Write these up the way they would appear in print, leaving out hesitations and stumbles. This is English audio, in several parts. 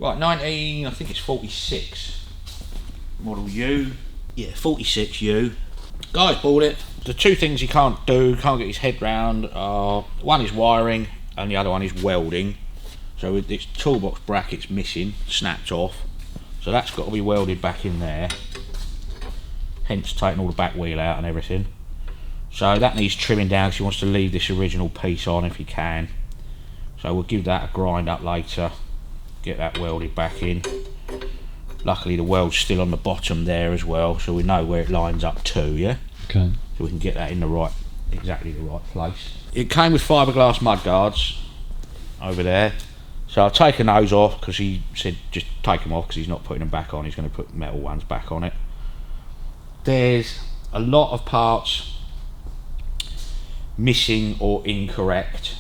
Right, I think it's 46 Model U. Yeah, 46U. Guy's bought it. The two things he can't get his head round are, one is wiring and the other one is welding. So with its toolbox brackets missing, snapped off. So that's got to be welded back in there. Hence taking all the back wheel out and everything. So that needs trimming down because he wants to leave this original piece on if he can. So we'll give that a grind up later, get that welded back in. Luckily the weld's still on the bottom there as well, so we know where it lines up to, yeah? Okay. So we can get that in exactly the right place. It came with fiberglass mudguards over there. So I've taken those off because he said just take them off because he's not putting them back on, he's going to put metal ones back on it. There's a lot of parts missing or incorrect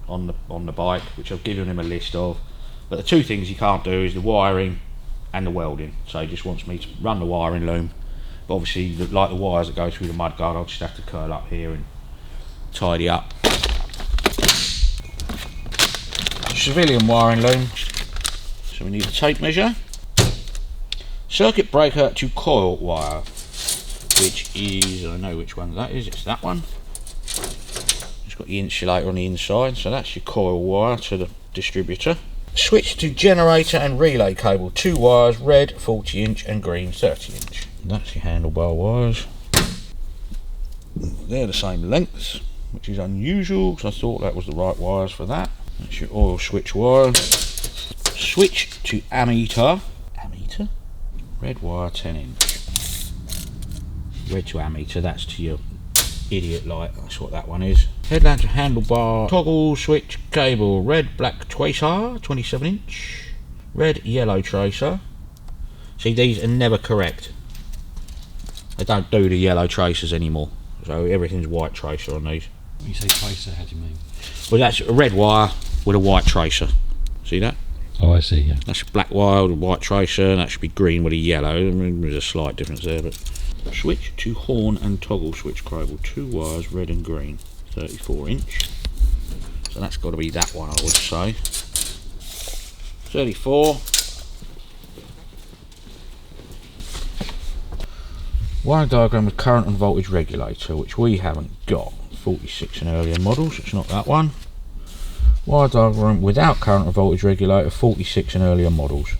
on the bike, which I've given him a list of. But the two things he can't do is the wiring and the welding. So he just wants me to run the wiring loom. But obviously, like the wires that go through the mudguard, I'll just have to curl up here and tidy up. Civilian wiring loom. So we need a tape measure. Circuit breaker to coil wire, which is, I know which one that is, it's that one. It's got the insulator on the inside, so that's your coil wire to the distributor. Switch to generator and relay cable, 2 wires, red 40 inch and green 30 inch. That's your handlebar wires. They're the same lengths, which is unusual because I thought that was the right wires for that. That's your oil switch wire. Switch to ammeter. Ammeter? Red wire 10 inch. Red to ammeter, that's to your idiot light, that's what that one is. Headlamp to handlebar, toggle switch cable, red black tracer, 27 inch. Red yellow tracer. See, these are never correct. They don't do the yellow tracers anymore. So everything's white tracer on these. When you say tracer, how do you mean? Well, that's a red wire with a white tracer. See that? Oh, I see, yeah. That's a black wire with a white tracer, and that should be green with a yellow. I mean, there's a slight difference there, but... Switch to horn and toggle switch cable, 2 wires, red and green, 34 inch. So that's got to be that one, I would say. 34. Wire diagram with current and voltage regulator, which we haven't got. 46 and earlier models, it's not that one. Wire diagram without current and voltage regulator, 46 and earlier models.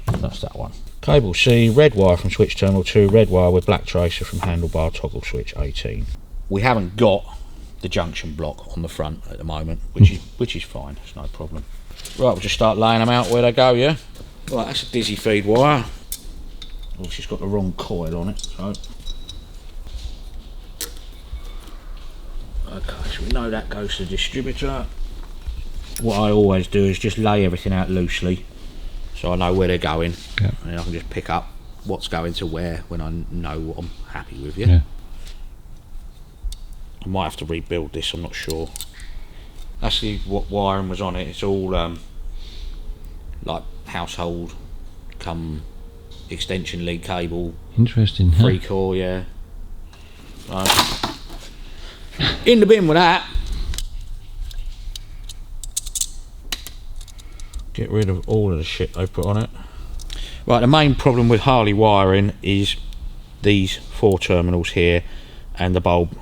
That's that one. Cable C, red wire from switch terminal 2, red wire with black tracer from handlebar toggle switch 18. We haven't got the junction block on the front at the moment, which is fine, it's no problem. Right, we'll just start laying them out where they go, yeah? Right, that's a dizzy feed wire. Oh, she's got the wrong coil on it, so... Okay, so we know that goes to the distributor. What I always do is just lay everything out loosely, so I know where they're going, yep. And I can just pick up what's going to where when I know what I'm happy with, yeah? Yeah. I might have to rebuild this, I'm not sure. Actually, what wiring was on it, it's all like household come extension lead cable. Interesting, huh? 3-core, yeah. In the bin with that. Get rid of all of the shit they put on it. Right, the main problem with Harley wiring is these 4 terminals here and the bulb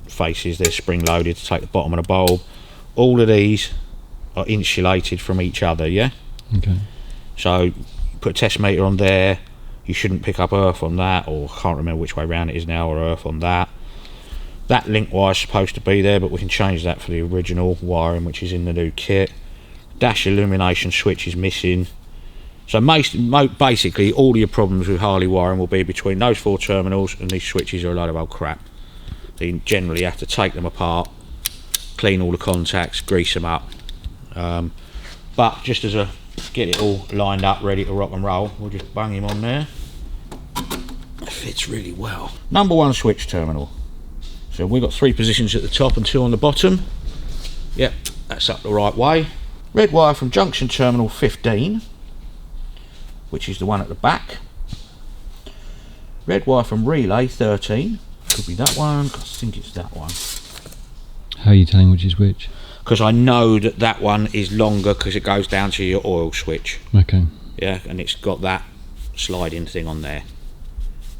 faces. They're spring loaded to take the bottom of the bulb. All of these are insulated from each other, yeah? Okay. So you put a test meter on there, you shouldn't pick up earth on that, or I can't remember which way round it is now, or earth on that. That link wire is supposed to be there, but we can change that for the original wiring, which is in the new kit. Dash illumination switch is missing. So basically all your problems with Harley wiring will be between those 4 terminals, and these switches are a load of old crap. So you generally have to take them apart, clean all the contacts, grease them up. But just as a get it all lined up, ready to rock and roll, we'll just bung him on there. It fits really well. Number 1 switch terminal. So we've got 3 positions at the top and 2 on the bottom. Yep, that's up the right way. Red wire from junction terminal 15, which is the one at the back. Red wire from relay 13, could be that one, I think it's that one. How are you telling which is which? because I know that that one is longer because it goes down to your oil switch. Okay. Yeah, and it's got that sliding thing on there,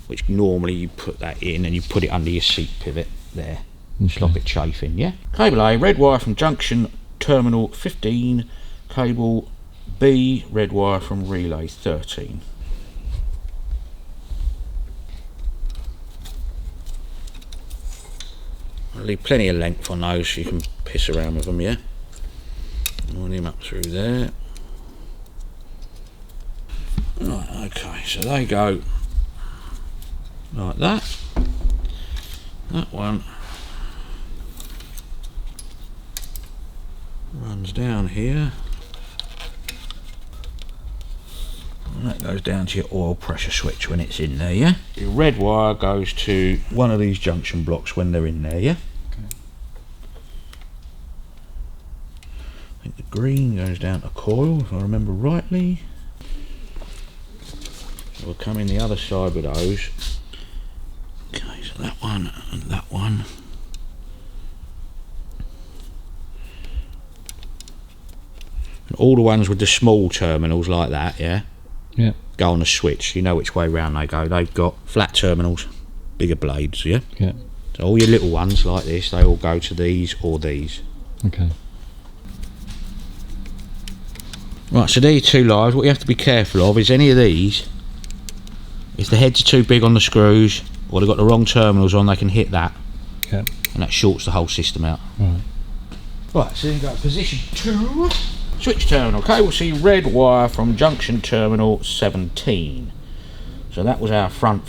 which normally you put that in and you put it under your seat pivot there. Stop it chafing, yeah? Cable A, red wire from junction terminal 15. Cable B, red wire from relay 13. I'll leave plenty of length on those so you can piss around with them, yeah? Run him up through there. Right, okay, so they go like that. That one runs down here. And that goes down to your oil pressure switch when it's in there, yeah? Your red wire goes to one of these junction blocks when they're in there, yeah? Okay. I think the green goes down to coil, if I remember rightly. So we'll come in the other side with those. Okay, so that one and that one. And all the ones with the small terminals like that, yeah? Yeah. Go on the switch. You know which way round they go. They've got flat terminals, bigger blades, yeah? Yeah. So all your little ones like this, they all go to these or these. Okay. Right, so there are your two lives. What you have to be careful of is any of these, if the heads are too big on the screws or they've got the wrong terminals on, they can hit that. Yeah. And that shorts the whole system out. Right. Right, so you've got position 2. Switch terminal. Cable C, red wire from junction terminal 17. So that was our front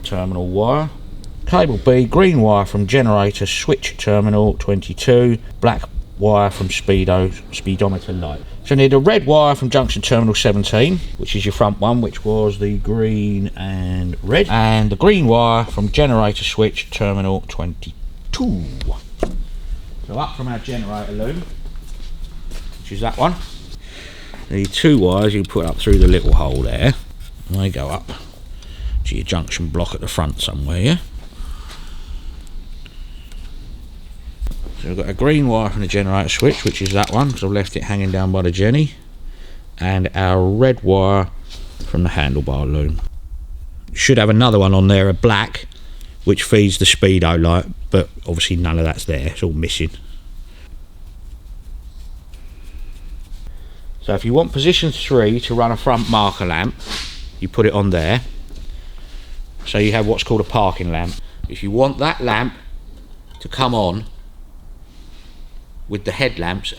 terminal wire. Cable B, green wire from generator switch terminal 22. Black wire from speedometer light. So you need a red wire from junction terminal 17, which is your front one, which was the green and red. And the green wire from generator switch terminal 22. So up from our generator loom, which is that one. The two wires you put up through the little hole there, and they go up to your junction block at the front somewhere, yeah? So we've got a green wire from the generator switch, which is that one, because I've left it hanging down by the Jenny, and our red wire from the handlebar loom. Should have another one on there, a black, which feeds the speedo light, but obviously none of that's there, it's all missing. So if you want position 3 to run a front marker lamp, you put it on there. So you have what's called a parking lamp. If you want that lamp to come on with the headlamps,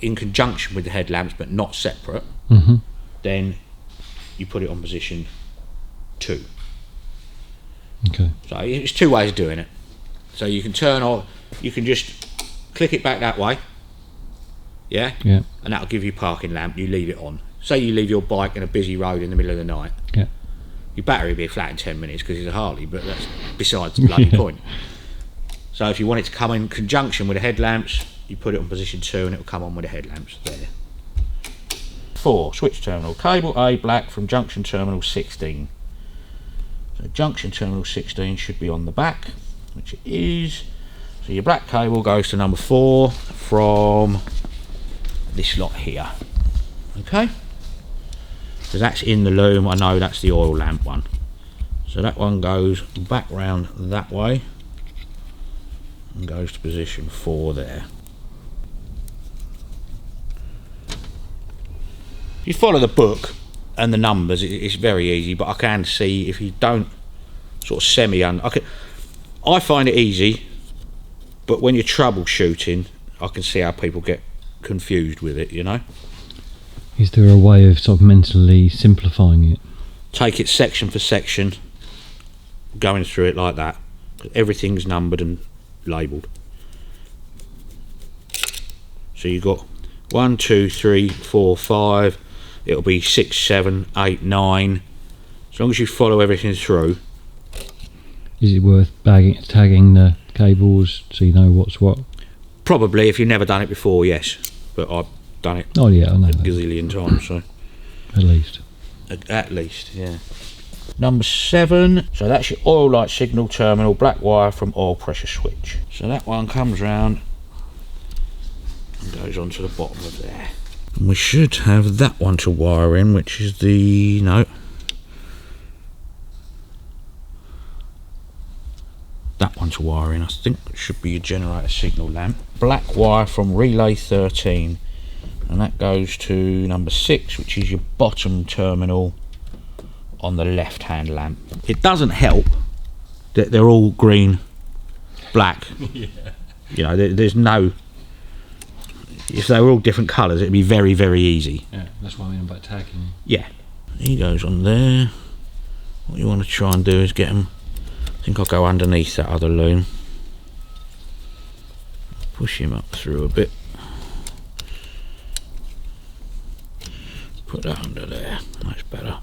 in conjunction with the headlamps but not separate, then you put it on position 2. Okay. So it's two ways of doing it. So you can turn on, you can just click it back that way, yeah? Yeah. And that'll give you parking lamp, you leave it on. Say you leave your bike in a busy road in the middle of the night. Yeah. Your battery will be flat in 10 minutes because it's a Harley, but that's besides the bloody point. So if you want it to come in conjunction with the headlamps, you put it on position 2 and it will come on with the headlamps there. 4, switch terminal. Cable A, black from junction terminal 16. So junction terminal 16 should be on the back, which it is. So your black cable goes to number 4 from this lot here. Okay? So that's in the loom, I know that's the oil lamp one. So that one goes back round that way and goes to position 4 there. If you follow the book and the numbers, it's very easy, but I can see if you don't sort of I find it easy, but when you're troubleshooting, I can see how people get confused with it, you know. Is there a way of sort of mentally simplifying it? Take it section for section, going through it like that. Everything's numbered and labelled. So you've got 1, 2, 3, 4, 5. It'll be 6, 7, 8, 9. As long as you follow everything through. Is it worth tagging the cables so you know what's what? Probably, if you've never done it before, yes. But I've done it Oh yeah, I know a that. gazillion times, so At least. at least, yeah. Number 7, so that's your oil light signal terminal, black wire from oil pressure switch. So that one comes round and goes onto the bottom of there. And we should have that one to wire in, which is the that one to wire in. I think it should be your generator signal lamp. Black wire from relay 13, and that goes to number 6, which is your bottom terminal on the left hand lamp. It doesn't help that they're all green, black. Yeah. You know, there's no, if they were all different colours it'd be very, very easy. Yeah, that's what I mean about tagging. Yeah, he goes on there. What you want to try and do is get them, I think I'll go underneath that other loom, push him up through a bit, put that under there. That's better,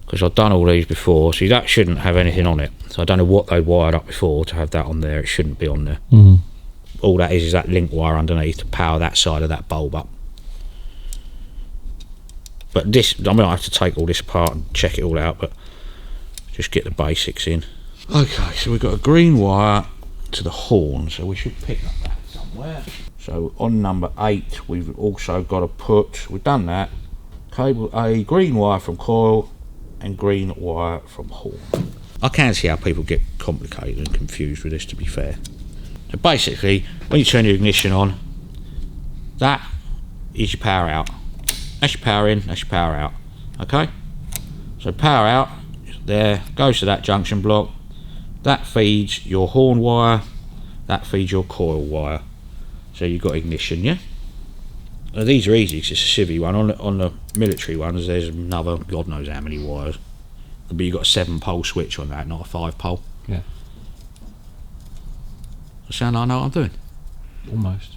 because I've done all these before. See, that shouldn't have anything on it, so I don't know what they wired up before to have that on there. It shouldn't be on there. All that is that link wire underneath to power that side of that bulb up. But this, I mean, I have to take all this apart and check it all out, but just get the basics in. Okay, so we've got a green wire to the horn, so we should pick up that somewhere. So on number 8 we've also got to put, we've done that, cable A, green wire from coil and green wire from horn. I can see how people get complicated and confused with this, to be fair. So basically, when you turn your ignition on, that is your power out. That's your power in, that's your power out. Okay? So power out is there, goes to that junction block, that feeds your horn wire, that feeds your coil wire. So you've got ignition, yeah? Now these are easy because it's a civvy one. On the military ones there's another God knows how many wires. But you've got a 7-pole switch on that, not a 5-pole. Yeah. Does it sound like I know what I'm doing? Almost.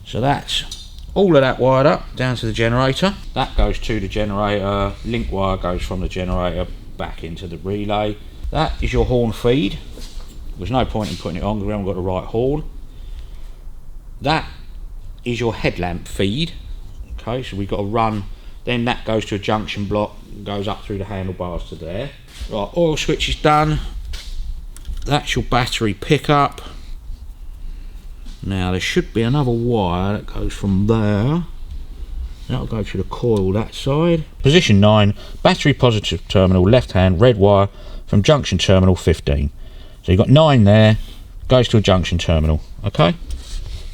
So that's all of that wired up down to the generator. That goes to the generator. Link wire goes from the generator back into the relay. That is your horn feed. There's no point in putting it on because we haven't got the right horn. That is your headlamp feed. Okay, so we've got to run, then that goes to a junction block, goes up through the handlebars to there. Right, oil switch is done. That's your battery pickup. Now there should be another wire that goes from there. That'll go to the coil that side. Position 9, battery positive terminal, left hand, red wire from junction terminal 15. So you've got 9 there, goes to a junction terminal, okay?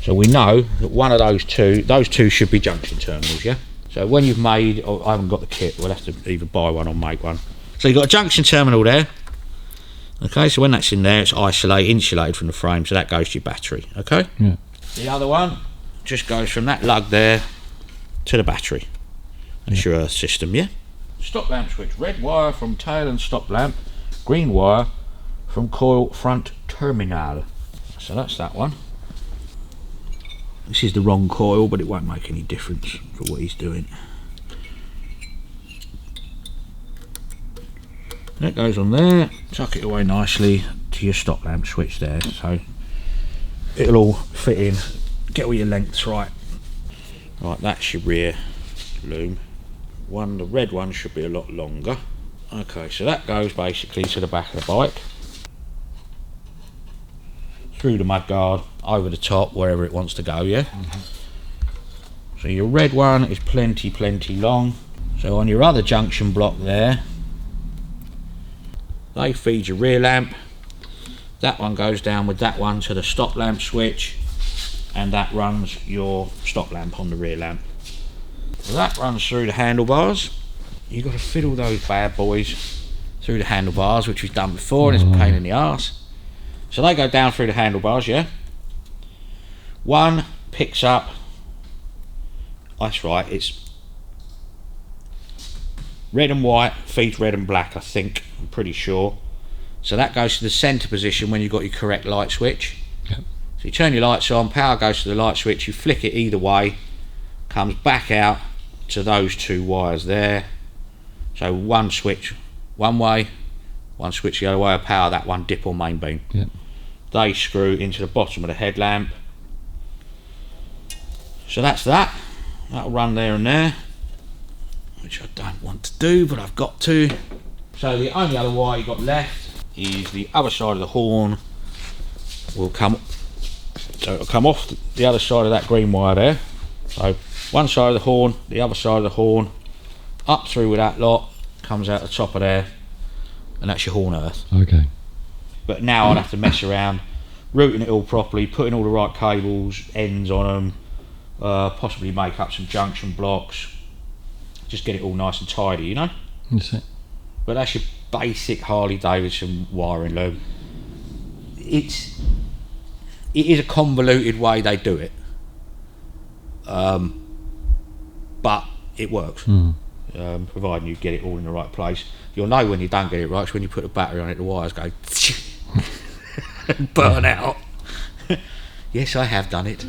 So we know that one of those two should be junction terminals, yeah? So when you've made, I haven't got the kit, we'll have to either buy one or make one. So you've got a junction terminal there, okay? So when that's in there, it's insulated from the frame, so that goes to your battery, okay? Yeah. The other one just goes from that lug there to the battery. That's your earth system, yeah? Stop lamp switch, red wire from tail and stop lamp, green wire from coil front terminal. So that's that one. This is the wrong coil, but it won't make any difference for what he's doing. That goes on there, tuck it away nicely to your stop lamp switch there, so it'll all fit in. Get all your lengths right. Right, that's your rear loom. The red one should be a lot longer. Okay, so that goes basically to the back of the bike, through the mudguard, over the top, wherever it wants to go, yeah? So your red one is plenty long. So on your other junction block there, they feed your rear lamp. That one goes down with that one to the stop lamp switch, and that runs your stop lamp on the rear lamp. So that runs through the handlebars. You've got to fiddle those bad boys through the handlebars, which we've done before, and it's a pain in the arse. So they go down through the handlebars, yeah? One picks up, that's right, it's red and white, feeds red and black, I think, I'm pretty sure. So that goes to the centre position when you've got your correct light switch. Yep. So you turn your lights on, power goes to the light switch, you flick it either way, comes back out to those two wires there. So one switch one way, one switch the other way, power that one dip or main beam. Yep. They screw into the bottom of the headlamp. So that's that. That'll run there and there, which I don't want to do, but I've got to. So the only other wire you've got left is the other side of the horn. Will come So it'll come off the other side of that green wire there. So one side of the horn, the other side of the horn, up through with that lot, comes out the top of there, and that's your horn earth. Okay. But now I'd have to mess around, routing it all properly, putting all the right cables, ends on them, possibly make up some junction blocks, just get it all nice and tidy, you know? That's it. But that's your basic Harley Davidson wiring loom. It is a convoluted way they do it, but it works. Providing you get it all in the right place. You'll know when you don't get it right, 'cause when you put a battery on it, the wires go and burn out. Yes, I have done it.